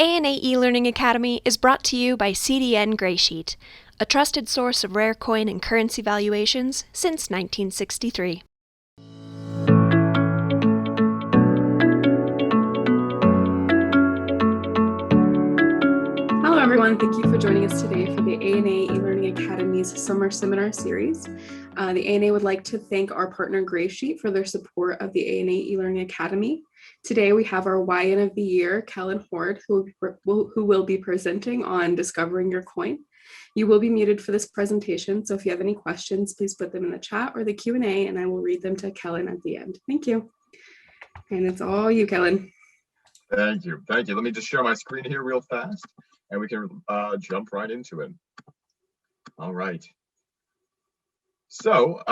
ANA eLearning Academy is brought to you by CDN Graysheet, a trusted source of rare coin and currency valuations since 1963. Hello everyone, thank you for joining us today for the ANA eLearning Academy's Summer Seminar Series. The ANA would like to thank our partner Graysheet for their support of the ANA eLearning Academy. Today we have our YN of the Year, Kellen Hoard, who will be presenting on discovering your coin. You will be muted for this presentation, so if you have any questions, please put them in the chat or the Q&A and I will read them to Kellen at the end. Thank you. And it's all you, Kellen. Thank you. Let me just share my screen here real fast and we can jump right into it. All right. So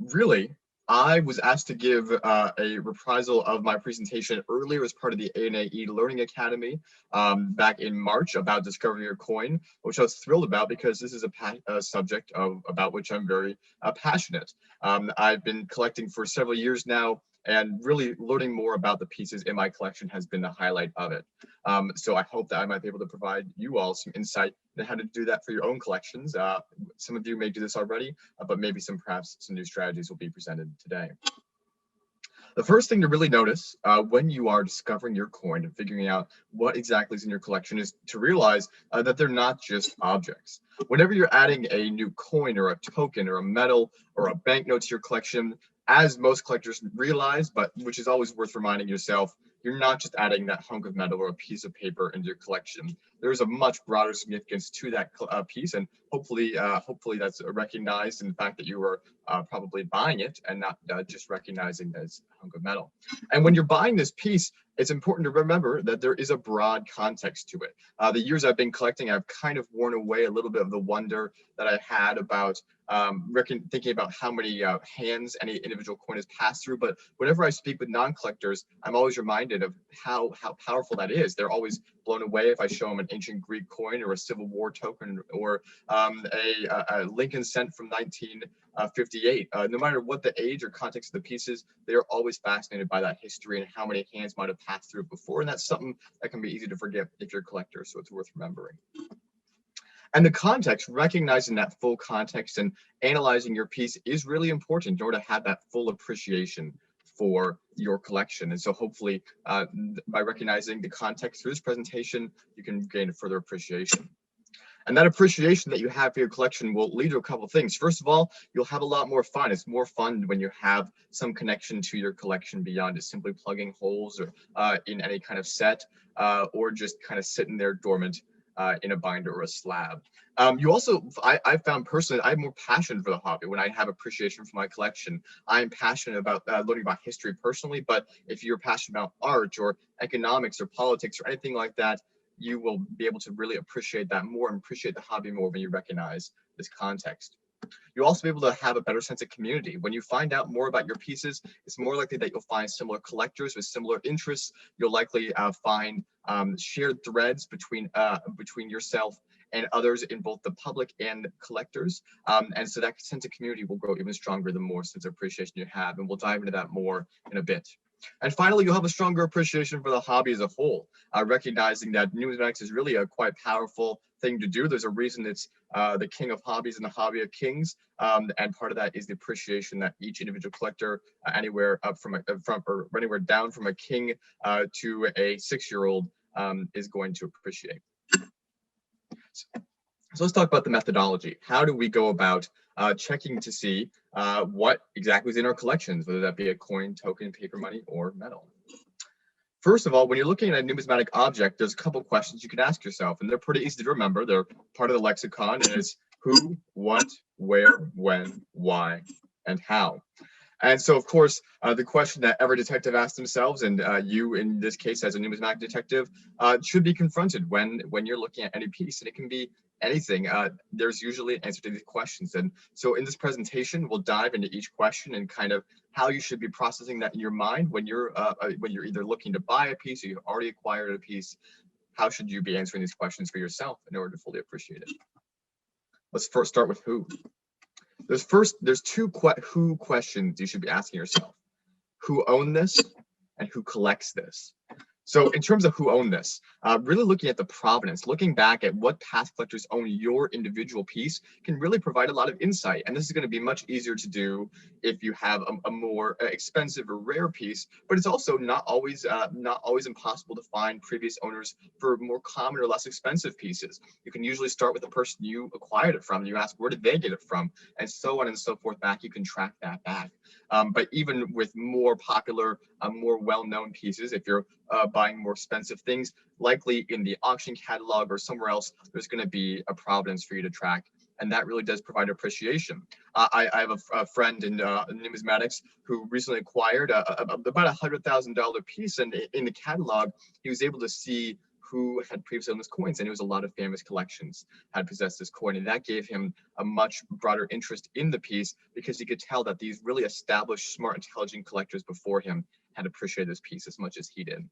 really, I was asked to give a reprisal of my presentation earlier as part of the ANA eLearning Academy back in March about discovering your coin, which I was thrilled about because this is a subject about which I'm very passionate. I've been collecting for several years now, and really learning more about the pieces in my collection has been the highlight of it. So I hope that I might be able to provide you all some insight on how to do that for your own collections. Some of you may do this already, but maybe perhaps some new strategies will be presented today. The first thing to really notice when you are discovering your coin and figuring out what exactly is in your collection is to realize that they're not just objects. Whenever you're adding a new coin or a token or a medal or a banknote to your collection, as most collectors realize, but which is always worth reminding yourself, you're not just adding that hunk of metal or a piece of paper into your collection. There's a much broader significance to that piece, and hopefully that's recognized in the fact that you are probably buying it and not just recognizing that it's a hunk of metal. And when you're buying this piece, it's important to remember that there is a broad context to it. The years I've been collecting, I've kind of worn away a little bit of the wonder that I had about thinking about how many hands any individual coin has passed through. But whenever I speak with non-collectors, I'm always reminded of how powerful that is. They're always blown away if I show them an ancient Greek coin or a Civil War token or a Lincoln cent from 1958. No matter what the age or context of the pieces, they are always fascinated by that history and how many hands might have passed through it before. And that's something that can be easy to forget if you're a collector, so it's worth remembering. And the context, recognizing that full context and analyzing your piece is really important in order to have that full appreciation for your collection. And so hopefully by recognizing the context through this presentation, you can gain a further appreciation. And that appreciation that you have for your collection will lead to a couple of things. First of all, you'll have a lot more fun. It's more fun when you have some connection to your collection beyond just simply plugging holes or in any kind of set or just kind of sitting there dormant in a binder or a slab. You also, I found personally, I have more passion for the hobby when I have appreciation for my collection. I'm passionate about learning about history personally, but if you're passionate about art or economics or politics or anything like that, you will be able to really appreciate that more and appreciate the hobby more when you recognize this context. You'll also be able to have a better sense of community. When you find out more about your pieces, it's more likely that you'll find similar collectors with similar interests. You'll likely find shared threads between yourself and others in both the public and collectors. And so that sense of community will grow even stronger the more sense of appreciation you have. And we'll dive into that more in a bit. And finally, you'll have a stronger appreciation for the hobby as a whole, recognizing that numismatics is really a quite powerful thing to do. There's a reason it's the king of hobbies and the hobby of kings, and part of that is the appreciation that each individual collector, anywhere up or anywhere down from a king to a 6-year-old, is going to appreciate. So let's talk about the methodology. How do we go about checking to see what exactly is in our collections, whether that be a coin, token, paper money, or metal? First of all, when you're looking at a numismatic object, there's a couple questions you can ask yourself, and they're pretty easy to remember. They're part of the lexicon, and it's who, what, where, when, why, and how. And so, of course, the question that every detective asks themselves, and you in this case as a numismatic detective, should be confronted when you're looking at any piece, and it can be anything. There's usually an answer to these questions. And so in this presentation, we'll dive into each question and kind of how you should be processing that in your mind when you're either looking to buy a piece or you've already acquired a piece. How should you be answering these questions for yourself in order to fully appreciate it? Let's first start with who. There's two who questions you should be asking yourself. Who owned this and who collects this? So in terms of who owned this, really looking at the provenance, looking back at what past collectors own your individual piece can really provide a lot of insight. And this is going to be much easier to do if you have a more expensive or rare piece, but it's also not always impossible to find previous owners for more common or less expensive pieces. You can usually start with the person you acquired it from. You ask, where did they get it from? And so on and so forth back. You can track that back. But even with more popular, more well-known pieces, if you're buying more expensive things, likely in the auction catalog or somewhere else, there's going to be a provenance for you to track. And that really does provide appreciation. I have a friend in numismatics who recently acquired about $100,000 piece, and in the catalog, he was able to see who had previously owned this coins, and it was a lot of famous collections had possessed this coin, and that gave him a much broader interest in the piece because he could tell that these really established, smart, intelligent collectors before him had appreciated this piece as much as he did.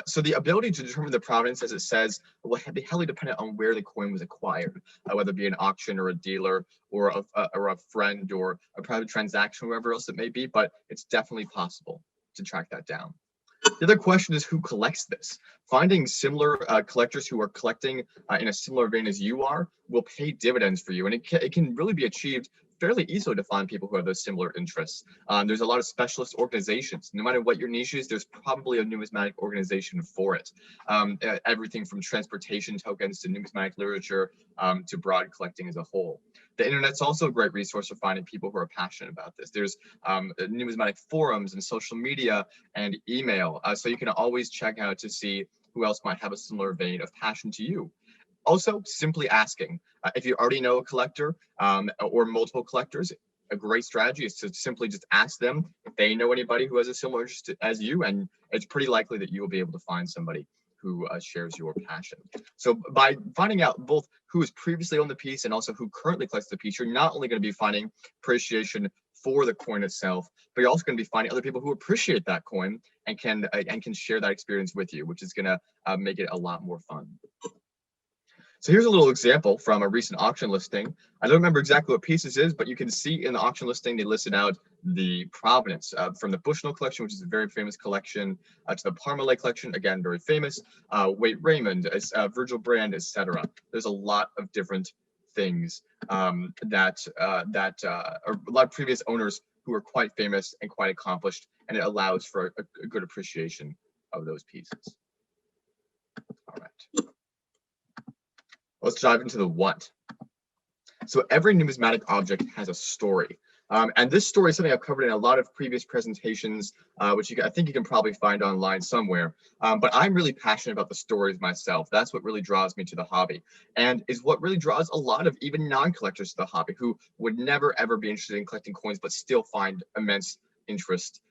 So the ability to determine the provenance, as it says, will be heavily dependent on where the coin was acquired, whether it be an auction or a dealer or a friend or a private transaction, wherever else it may be, but it's definitely possible to track that down. The other question is who collects this? Finding similar collectors who are collecting in a similar vein as you are will pay dividends for you, and it can really be achieved fairly easily to find people who have those similar interests. There's a lot of specialist organizations. No matter what your niche is, there's probably a numismatic organization for it. Everything from transportation tokens to numismatic literature to broad collecting as a whole. The internet's also a great resource for finding people who are passionate about this. There's numismatic forums and social media and email. So you can always check out to see who else might have a similar vein of passion to you. Also, simply asking. If you already know a collector or multiple collectors, a great strategy is to simply just ask them if they know anybody who has a similar interest as you, and it's pretty likely that you will be able to find somebody who shares your passion. So by finding out both who has previously owned the piece and also who currently collects the piece, you're not only going to be finding appreciation for the coin itself, but you're also going to be finding other people who appreciate that coin and can share that experience with you, which is going to make it a lot more fun. So here's a little example from a recent auction listing. I don't remember exactly what piece this is, but you can see in the auction listing, they listed out the provenance from the Bushnell collection, which is a very famous collection, to the Parmalee collection, again, very famous, Waite Raymond, Virgil Brand, etc. There's a lot of different things that are a lot of previous owners who are quite famous and quite accomplished, and it allows for a good appreciation of those pieces. All right. Let's dive into the what. So every numismatic object has a story. And this story is something I've covered in a lot of previous presentations, which I think you can probably find online somewhere. But I'm really passionate about the stories myself. That's what really draws me to the hobby, and is what really draws a lot of even non-collectors to the hobby who would never, ever be interested in collecting coins, but still find immense interest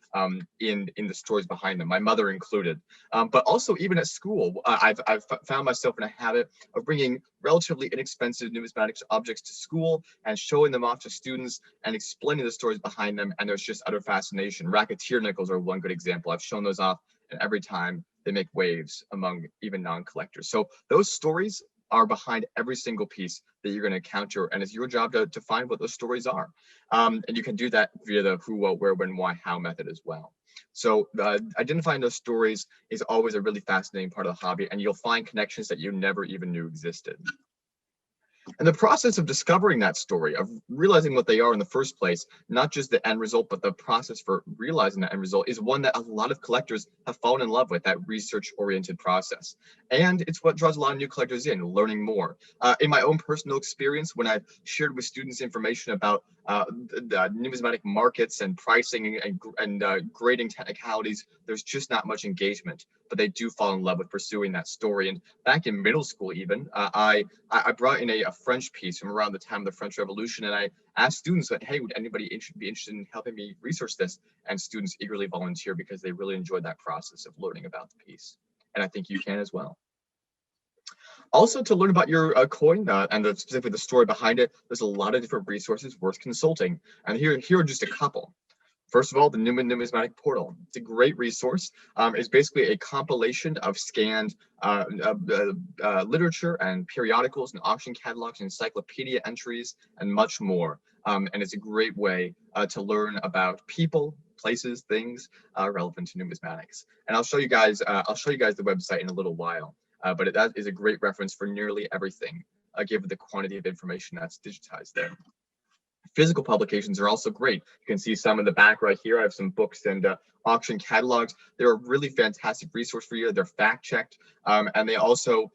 in the stories behind them, my mother included. But also even at school, I've found myself in a habit of bringing relatively inexpensive numismatic objects to school and showing them off to students and explaining the stories behind them, and there's just utter fascination. Racketeer nickels are one good example. I've shown those off, and every time they make waves among even non-collectors. So those stories are behind every single piece that you're going to encounter, and it's your job to find what those stories are. And you can do that via the who, what, where, when, why, how method as well. So identifying those stories is always a really fascinating part of the hobby, and you'll find connections that you never even knew existed. And the process of discovering that story, of realizing what they are in the first place, not just the end result, but the process for realizing that end result, is one that a lot of collectors have fallen in love with, that research-oriented process. And it's what draws a lot of new collectors in, learning more. In my own personal experience, when I've shared with students information about the numismatic markets and pricing and grading technicalities, there's just not much engagement, but they do fall in love with pursuing that story. And back in middle school even, I brought in a French piece from around the time of the French Revolution, and I asked students, like, hey, would anybody be interested in helping me research this? And students eagerly volunteer because they really enjoyed that process of learning about the piece. And I think you can as well. Also, to learn about your coin and specifically the story behind it, there's a lot of different resources worth consulting. And here are just a couple. First of all, the Numismatic Portal. It's a great resource. It's basically a compilation of scanned literature and periodicals and auction catalogs, encyclopedia entries, and much more. And it's a great way to learn about people, places, things relevant to numismatics. And I'll show you guys the website in a little while. But that is a great reference for nearly everything, given the quantity of information that's digitized there. Physical publications are also great. You can see some in the back right here. I have some books and auction catalogs. They're a really fantastic resource for you. They're fact-checked, and they also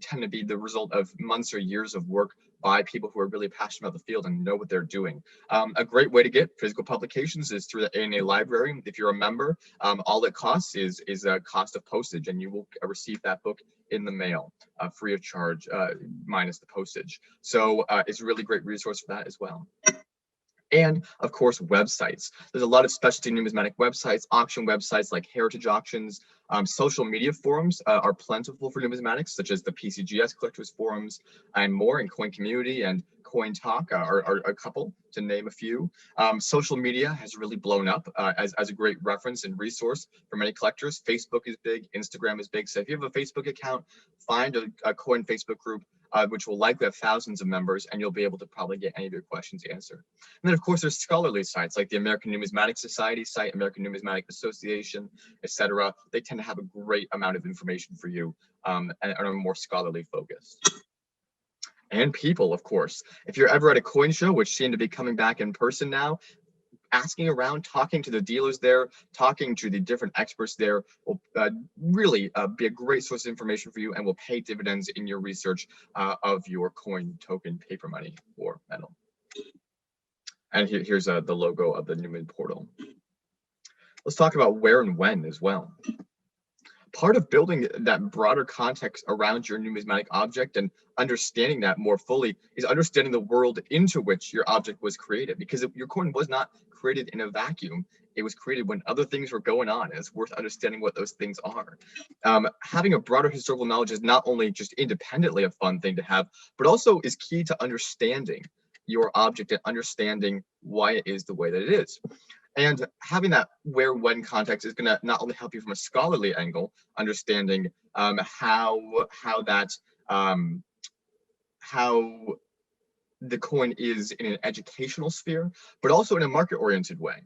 tend to be the result of months or years of work by people who are really passionate about the field and know what they're doing. A great way to get physical publications is through the ANA library. If you're a member, all it costs is a cost of postage, and you will receive that book in the mail, free of charge, minus the postage. So it's a really great resource for that as well. And of course, websites. There's a lot of specialty numismatic websites, auction websites like heritage auctions. Social media forums are plentiful for numismatics, such as the PCGS collectors forums and more, and Coin Community and Coin Talk are a couple, to name a few. Social media has really blown up as a great reference and resource for many collectors. Facebook is big, Instagram is big. So if you have a Facebook account, find a Coin Facebook group, which will likely have thousands of members, and you'll be able to probably get any of your questions answered. And then, of course, there's scholarly sites like the American Numismatic Society site, American Numismatic Association, etc. They tend to have a great amount of information for you and are more scholarly focused. And people, of course. If you're ever at a coin show, which seem to be coming back in person now, asking around, talking to the dealers there, talking to the different experts there will really be a great source of information for you and will pay dividends in your research of your coin, token, paper money, or metal. And here's the logo of the Newman portal. Let's talk about where and when as well. Part of building that broader context around your numismatic object and understanding that more fully is understanding the world into which your object was created, because your coin was not created in a vacuum. It was created when other things were going on, and it's worth understanding what those things are. Having a broader historical knowledge is not only just independently a fun thing to have, but also is key to understanding your object and understanding why it is the way that it is. And having that where, when context is going to not only help you from a scholarly angle, understanding how the coin is in an educational sphere, but also in a market-oriented way.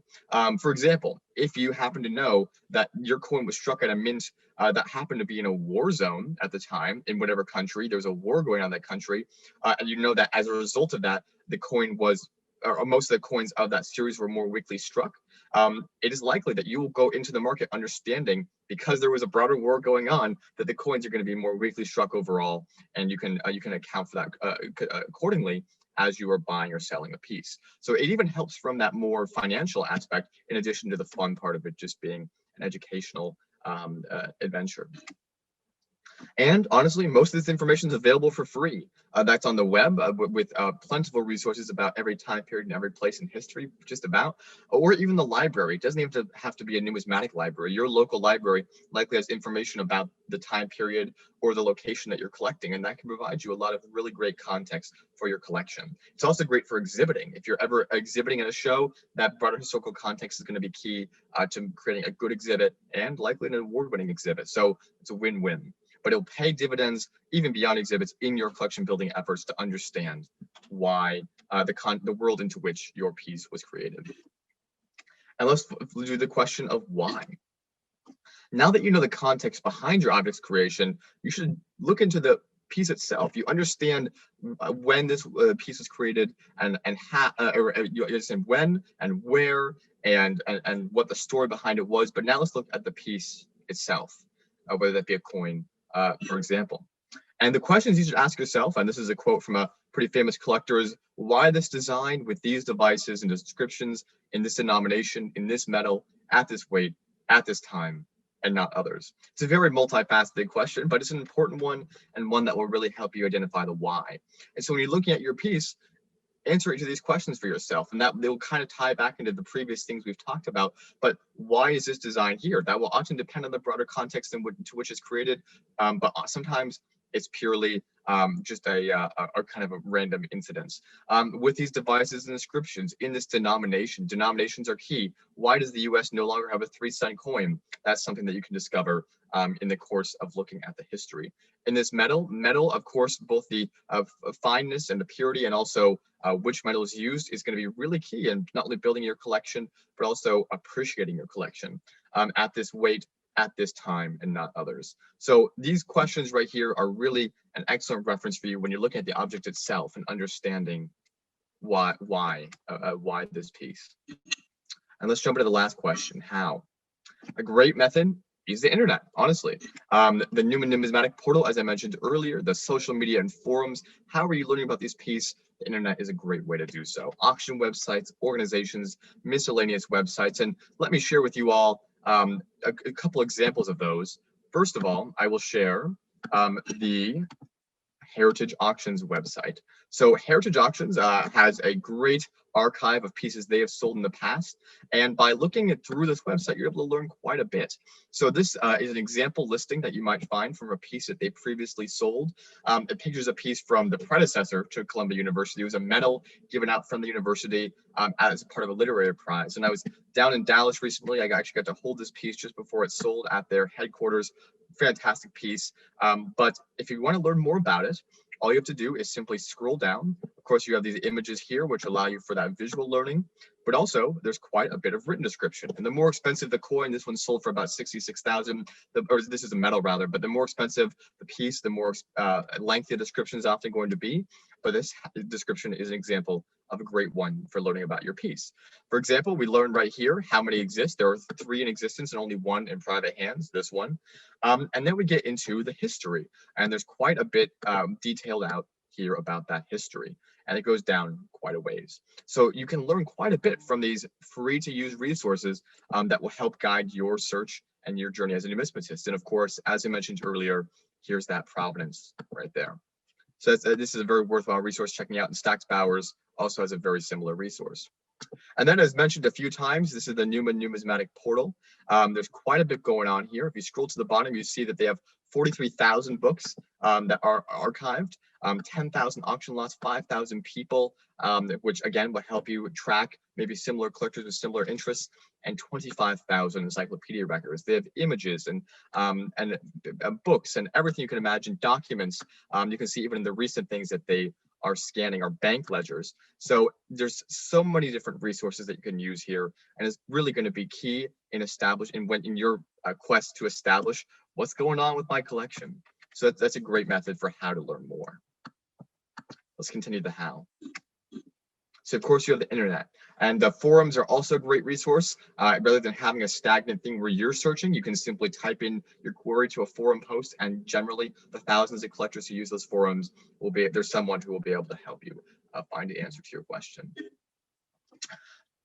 For example, if you happen to know that your coin was struck at a mint that happened to be in a war zone at the time, in whatever country, there was a war going on in that country, and you know that as a result of that, the coin was, or most of the coins of that series were more weakly struck, it is likely that you will go into the market understanding, because there was a broader war going on, that the coins are going to be more weakly struck overall, and you can account for that accordingly as you are buying or selling a piece. So it even helps from that more financial aspect, in addition to the fun part of it just being an educational adventure. And honestly, most of this information is available for free. That's on the web with plentiful resources about every time period and every place in history, just about, or even the library. It doesn't even have to be a numismatic library. Your local library likely has information about the time period or the location that you're collecting, and that can provide you a lot of really great context for your collection. It's also great for exhibiting. If you're ever exhibiting at a show, that broader historical context is going to be key to creating a good exhibit and likely an award-winning exhibit. So it's a win-win. But it'll pay dividends even beyond exhibits in your collection building efforts to understand why the world into which your piece was created. And let's do the question of why. Now that you know the context behind your object's creation, you should look into the piece itself. You understand when this piece was created and how, or you understand when and where and what the story behind it was. But now let's look at the piece itself, whether that be a coin, for example. And the questions you should ask yourself, and this is a quote from a pretty famous collector, is why this design with these devices and descriptions in this denomination, in this metal, at this weight, at this time, and not others? It's a very multifaceted question, but it's an important one and one that will really help you identify the why. And so when you're looking at your piece, answer each of these questions for yourself, and that they'll kind of tie back into the previous things we've talked about. But why is this design here? That will often depend on the broader context into which it's created, but sometimes it's purely just a kind of a random incidence. With these devices and inscriptions in this denomination, denominations are key. Why does the US no longer have a 3-cent coin? That's something that you can discover in the course of looking at the history. In this metal, of course, both the fineness and the purity and also which metals used is going to be really key in not only building your collection, but also appreciating your collection at this weight, at this time, and not others. So these questions right here are really an excellent reference for you when you're looking at the object itself and understanding why this piece. And let's jump into the last question, how? A great method is the internet, honestly. The Newman Numismatic Portal, as I mentioned earlier, the social media and forums. How are you learning about these pieces? The internet is a great way to do so. Auction websites, organizations, miscellaneous websites. And let me share with you all a couple examples of those. First of all, I will share the Heritage Auctions website. So Heritage Auctions has a great archive of pieces they have sold in the past. And by looking through this website, you're able to learn quite a bit. So this is an example listing that you might find from a piece that they previously sold. It pictures a piece from the predecessor to Columbia University. It was a medal given out from the university as part of a literary prize. And I was down in Dallas recently. I actually got to hold this piece just before it sold at their headquarters. Fantastic piece. But if you want to learn more about it, all you have to do is simply scroll down. Of course, you have these images here, which allow you for that visual learning, but also there's quite a bit of written description. And the more expensive the coin, this one sold for about 66,000, or this is a medal rather, but the more expensive the piece, the more lengthy the description is often going to be. But this description is an example of a great one for learning about your piece. For example, we learned right here how many exist. There are 3 in existence and only 1 in private hands, this one. And then we get into the history, and there's quite a bit detailed out here about that history, and it goes down quite a ways. So you can learn quite a bit from these free to use resources that will help guide your search and your journey as a numismatist. And of course, as I mentioned earlier, here's that provenance right there. So this is a very worthwhile resource checking out, and Stax Bowers also has a very similar resource. And then, as mentioned a few times, this is the Newman Numismatic Portal. There's quite a bit going on here. If you scroll to the bottom, you see that they have 43,000 books that are archived, 10,000 auction lots, 5,000 people, which again will help you track maybe similar collectors with similar interests, and 25,000 encyclopedia records. They have images and books and everything you can imagine, documents. You can see even in the recent things that they are scanning our bank ledgers. So there's so many different resources that you can use here, and it's really going to be key in in your quest to establish what's going on with my collection. So that's a great method for how to learn more. Let's continue the how. So of course you have the internet, and the forums are also a great resource. Rather than having a stagnant thing where you're searching, you can simply type in your query to a forum post, and generally the thousands of collectors who use those forums there's someone who will be able to help you find the answer to your question.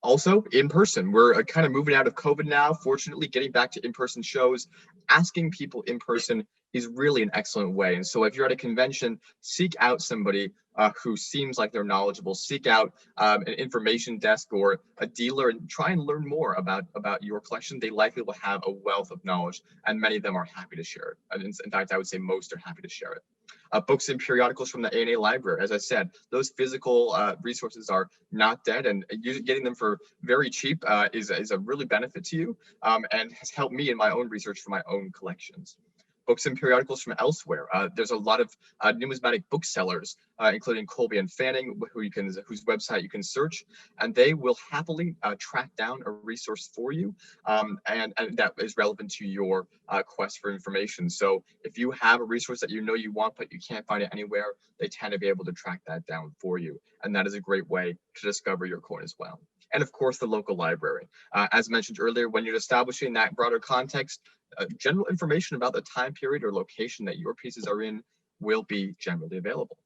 Also, in person, we're kind of moving out of COVID now, fortunately, getting back to in-person shows. Asking people in person is really an excellent way. And so if you're at a convention, seek out somebody who seems like they're knowledgeable. Seek out an information desk or a dealer and try and learn more about your collection. They likely will have a wealth of knowledge, and many of them are happy to share it. And in fact, I would say most are happy to share it. Books and periodicals from the ANA library. As I said, those physical resources are not dead, and getting them for very cheap is a really benefit to you, and has helped me in my own research for my own collections. Books and periodicals from elsewhere. There's a lot of numismatic booksellers, including Colby and Fanning, whose website you can search, and they will happily track down a resource for you, and that is relevant to your quest for information. So if you have a resource that you know you want, but you can't find it anywhere, they tend to be able to track that down for you. And that is a great way to discover your coin as well. And of course, the local library. As mentioned earlier, when you're establishing that broader context, general information about the time period or location that your pieces are in will be generally available.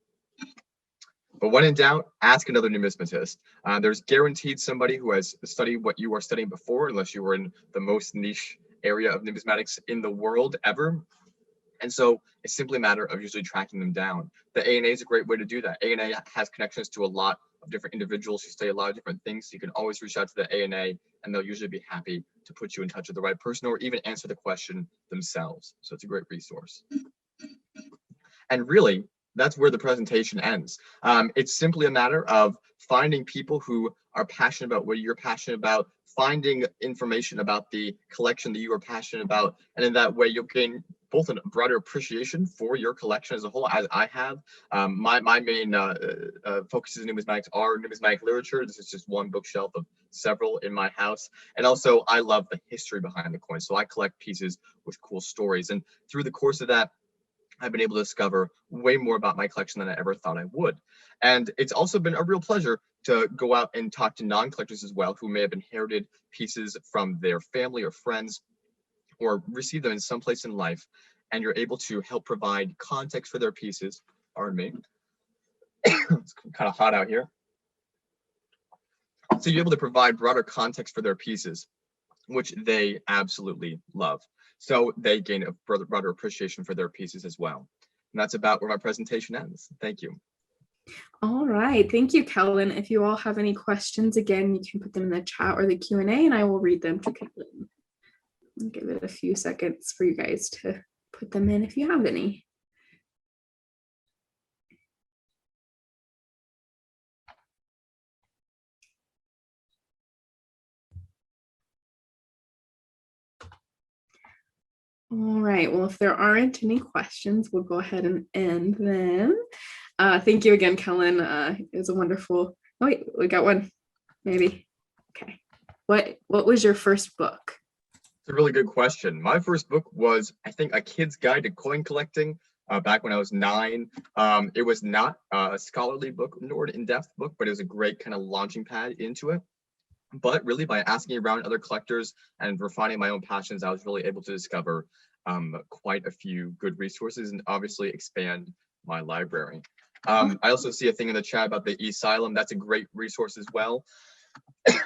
But when in doubt, ask another numismatist. There's guaranteed somebody who has studied what you are studying before, unless you were in the most niche area of numismatics in the world ever. And so it's simply a matter of usually tracking them down. The ANA is a great way to do that. ANA has connections to a lot of different individuals who study a lot of different things. So you can always reach out to the ANA, and they'll usually be happy to put you in touch with the right person, or even answer the question themselves. So it's a great resource. And really, that's where the presentation ends. It's simply a matter of finding people who are passionate about what you're passionate about, finding information about the collection that you are passionate about, and in that way you'll gain both a broader appreciation for your collection as a whole, as I have. My main focuses in numismatics are numismatic literature. This is just one bookshelf of several in my house. And also I love the history behind the coins. So I collect pieces with cool stories. And through the course of that, I've been able to discover way more about my collection than I ever thought I would. And it's also been a real pleasure to go out and talk to non-collectors as well, who may have inherited pieces from their family or friends, or received them in some place in life, and you're able to help provide context for their pieces. Pardon me. It's kind of hot out here. So you're able to provide broader context for their pieces, which they absolutely love. So they gain a broader appreciation for their pieces as well. And that's about where my presentation ends. Thank you. All right, thank you, Kellen. If you all have any questions, again, you can put them in the chat or the Q&A, and I will read them to Kellen. I'll give it a few seconds for you guys to put them in if you have any. All right, well, if there aren't any questions, we'll go ahead and end then. Thank you again, Kellen. It was a wonderful, oh wait, we got one, maybe. Okay, what was your first book? It's a really good question. My first book was, I think, A Kid's Guide to Coin Collecting, back when I was 9. It was not a scholarly book nor an in-depth book, but it was a great kind of launching pad into it. But really, by asking around other collectors and refining my own passions, I was really able to discover quite a few good resources and obviously expand my library. I also see a thing in the chat about the eSylum. That's a great resource as well,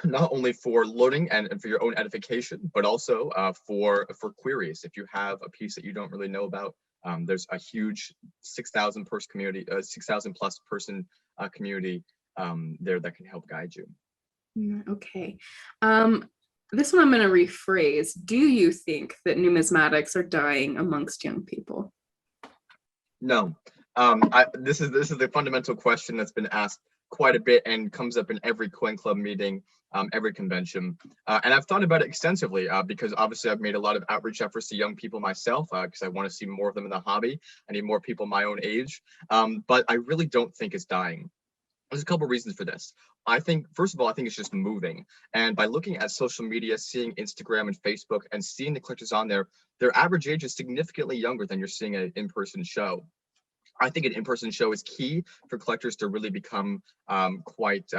not only for learning and for your own edification, but also for queries. If you have a piece that you don't really know about, there's a huge 6,000 person community, 6,000 plus person community there that can help guide you. Okay. This one I'm going to rephrase. Do you think that numismatics are dying amongst young people? No. This is the fundamental question that's been asked quite a bit and comes up in every coin club meeting, every convention. And I've thought about it extensively because obviously I've made a lot of outreach efforts to young people myself because I want to see more of them in the hobby. I need more people my own age, but I really don't think it's dying. There's a couple of reasons for this. I think, first of all, I think it's just moving. And by looking at social media, seeing Instagram and Facebook and seeing the collectors on there, their average age is significantly younger than you're seeing at an in-person show. I think an in-person show is key for collectors to really become quite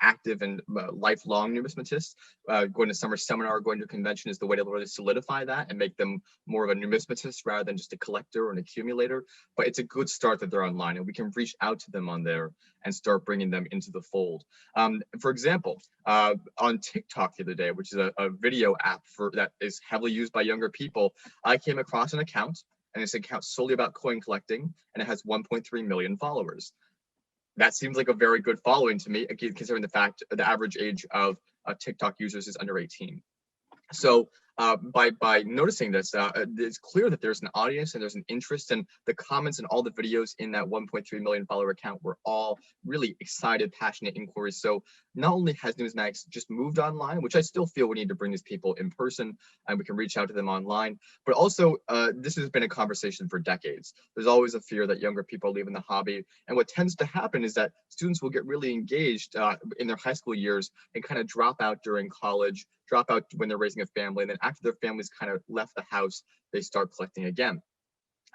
active and lifelong numismatists. Going to summer seminar, going to a convention is the way to really solidify that and make them more of a numismatist rather than just a collector or an accumulator. But it's a good start that they're online, and we can reach out to them on there and start bringing them into the fold. For example, on TikTok the other day, which is a video app that is heavily used by younger people, I came across an account, and it's an account solely about coin collecting, and it has 1.3 million followers. That seems like a very good following to me, considering the fact the average age of TikTok users is under 18. So by noticing this, it's clear that there's an audience and there's an interest, and the comments and all the videos in that 1.3 million follower account were all really excited, passionate inquiries. So not only has numismatics just moved online, which I still feel we need to bring these people in person and we can reach out to them online, but also this has been a conversation for decades. There's always a fear that younger people are leaving the hobby. And what tends to happen is that students will get really engaged in their high school years and kind of drop out during college, drop out when they're raising a family, and then after their families kind of left the house, they start collecting again.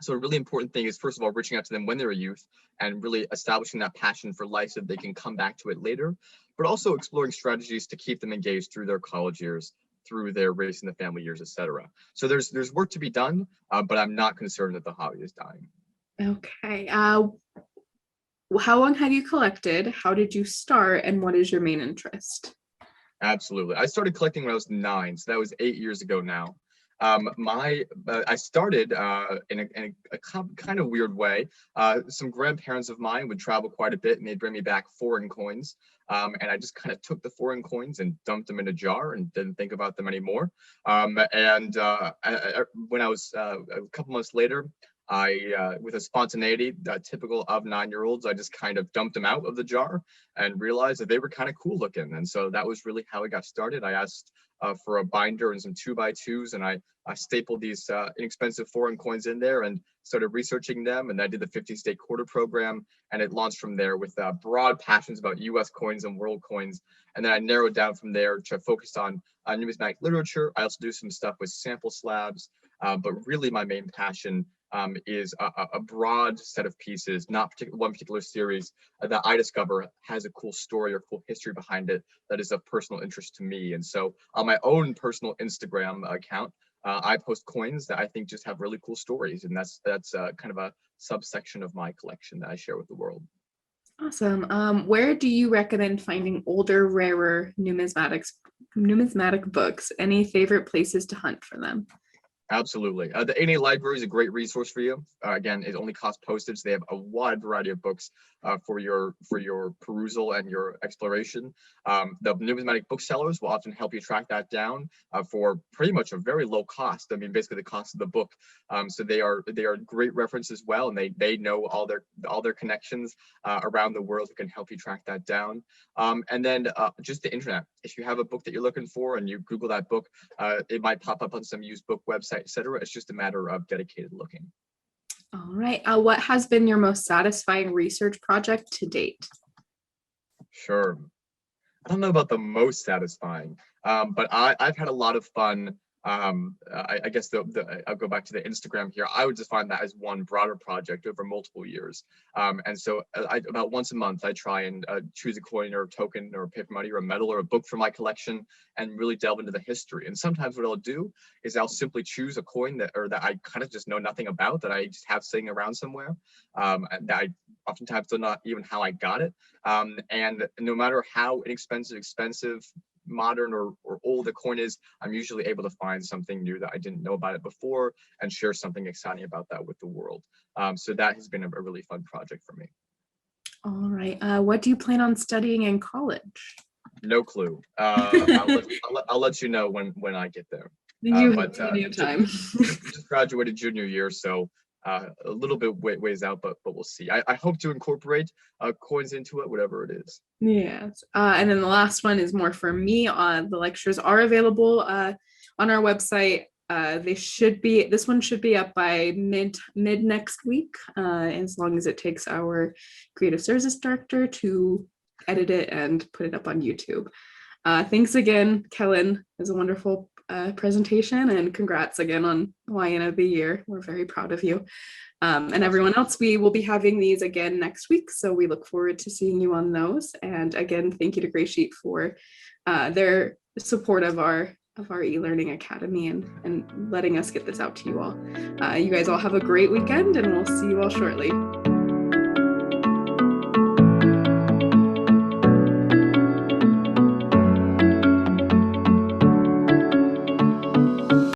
So a really important thing is, first of all, reaching out to them when they're a youth and really establishing that passion for life so that they can come back to it later, but also exploring strategies to keep them engaged through their college years, through their raising the family years, etc. So there's work to be done, but I'm not concerned that the hobby is dying. Okay. How long have you collected? How did you start? And what is your main interest? Absolutely. I started collecting when I was 9, so that was 8 years ago now. I started in a kind of weird way. Some grandparents of mine would travel quite a bit, and they'd bring me back foreign coins. And I just kind of took the foreign coins and dumped them in a jar and didn't think about them anymore. When I was a couple months later, With a spontaneity typical of 9-year-olds, I just kind of dumped them out of the jar and realized that they were kind of cool looking. And so that was really how it got started. I asked for a binder and some 2x2s, and I stapled these inexpensive foreign coins in there and started researching them. And I did the 50-state quarter program, and it launched from there with broad passions about US coins and world coins. And then I narrowed down from there to focus on numismatic literature. I also do some stuff with sample slabs, but really my main passion is a broad set of pieces, not one particular series that I discover has a cool story or cool history behind it that is of personal interest to me. And so on my own personal Instagram account, I post coins that I think just have really cool stories. And that's kind of a subsection of my collection that I share with the world. Awesome. Where do you recommend finding older, rarer numismatic books? Any favorite places to hunt for them? Absolutely. The ANA library is a great resource for you. Again, it only costs postage. They have a wide variety of books for your perusal and your exploration. The numismatic booksellers will often help you track that down for pretty much a very low cost. I mean, basically the cost of the book. So they are great reference as well, and they know all their connections around the world that can help you track that down. And then just the internet. If you have a book that you're looking for and you Google that book, it might pop up on some used book website, etc. It's just a matter of dedicated looking. All right. What has been your most satisfying research project to date? Sure. I don't know about the most satisfying, but I've had a lot of fun. I guess I'll go back to the Instagram here. I would define that as one broader project over multiple years. And so about once a month, I try and choose a coin or a token or a paper money or a medal or a book from my collection and really delve into the history. And sometimes what I'll do is I'll simply choose a coin that I kind of just know nothing about, that I just have sitting around somewhere. And that I oftentimes don't know even how I got it. And no matter how expensive, modern or old a coin is, I'm usually able to find something new that I didn't know about it before and share something exciting about that with the world. So that has been a really fun project for me. All right. What do you plan on studying in college? No clue. I'll let you know when I get there. You have plenty of time. Just graduated junior year, so a little bit ways out, but we'll see. I hope to incorporate coins into it, whatever it is. Yes. And then the last one is more for me. The lectures are available on our website. This one should be up by mid next week, as long as it takes our creative services director to edit it and put it up on YouTube. Thanks again, Kellen. It was a wonderful presentation, and congrats again on YN of the Year. We're very proud of you. And everyone else, we will be having these again next week, so we look forward to seeing you on those. And again, thank you to Graysheet for their support of our eLearning Academy and letting us get this out to you all. You guys all have a great weekend, and we'll see you all shortly.